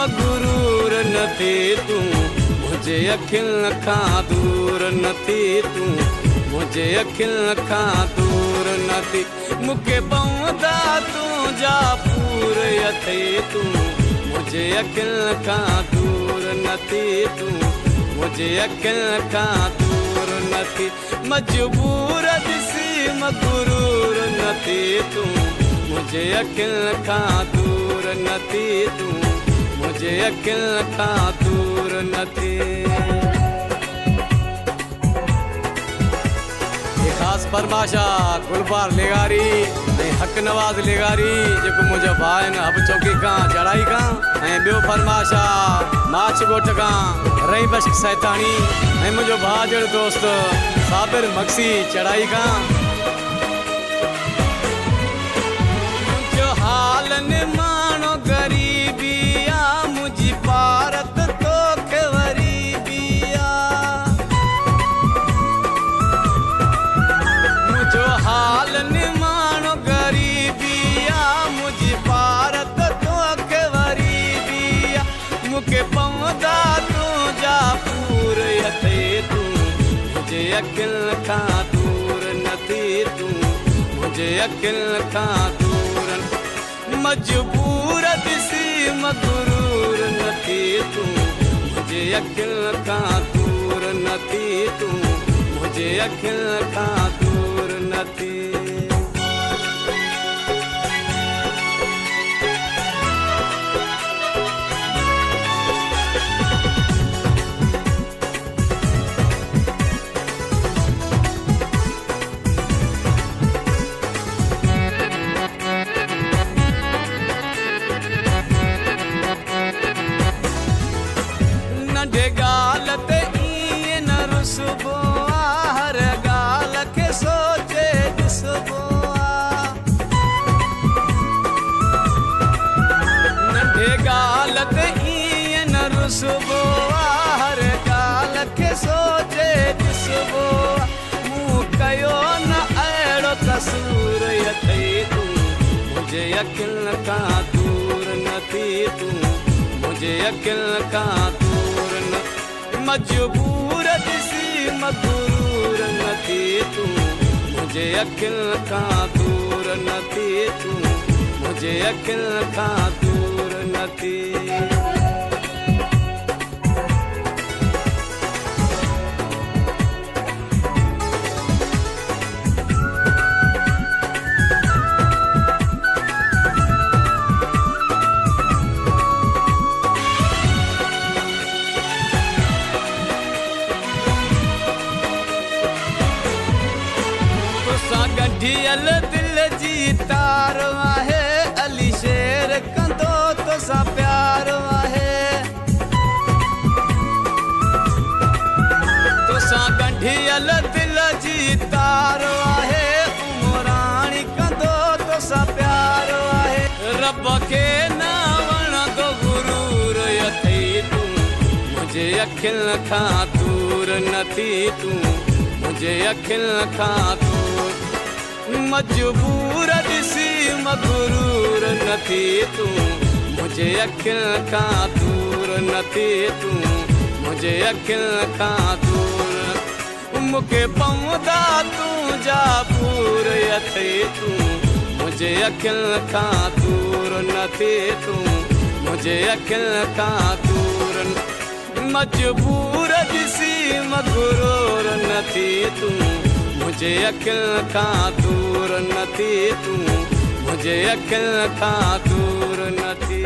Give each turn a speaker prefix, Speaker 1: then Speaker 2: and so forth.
Speaker 1: मगरूर नथी तू मुझे अखिल खा दूर नथी तू मुझे अखिल खा दूर नथी मुके पौंदा तू जा पूर अथे तू मुझे अखिल खा दूर नथी तू मुझे अखिल खा दूर नथी मजबूर दिसी मगरूर नथी तू मुझे अखिल खा दूर नथी तू मुझे अखिल खा दूर नथी। खास फरमाशा गुलबार लेगारी हक नवाज लेगारी जो मुझे भाई ने हब चौकी का चढ़ाई का बो फरमाशा माच गोट का रही बश सैतानी मुझो भा जड़ दोस्त साबिर मक्सी चढ़ाई का जो हाल ने मानो गरीबी आ मुझी भारत तो हाल निमानो गरीबिया मुझे भारत तो के वरीबिया मुके पौंदा तू जा पूर अथे तू मुझे अखिल खा दूर नथी तू मुझे अखिल खा दूर मजबूर दिसी मगरूर नथी तू मुझे अखिल खा दूर नथी तू मुझे अखिल खा दूर नथी। नंढे गाल ते इए न रुसबो हर गाल के सोचे ॾिसबो नंढे गाल ते इए न रुसबो हर गाल के सोचे ॾिसबो मूं कयो न अहिड़ो कसूर अथई तू मुझे अखिल खा दूर नथी तू मुझे अखिल खा दूर न मजबूर दिसी मगरूर नथी तू मुझे अखिल खा दूर नथी तू मुझे अखिल खा दूर नथी। गढ़ियल दिल जी तार आहे अली शेर कंदो तो सा प्यार आहे तो सा गढ़ियल दिल जी तार आहे उमराणी कंदो तो सा प्यार आहे रब के ना वणंदो गुरूर अथई तू मुझे अखिल खा दूर नथी तू मुझे अखिल खा दूर मजबूर दिसी मगरूर नथी तू मुझे अखिल खा दूर नथी तू मुझे अखिल खा दूर मुके पौंदा तू जा पूर अथे तू मुझे अखिल खा दूर नथी तू मुझे अखिल खा दूर मजबूर दिसी मगरूर नथी तू मुझे अखिल खा दूर नथी तू मुझे अखिल खा दूर नथी।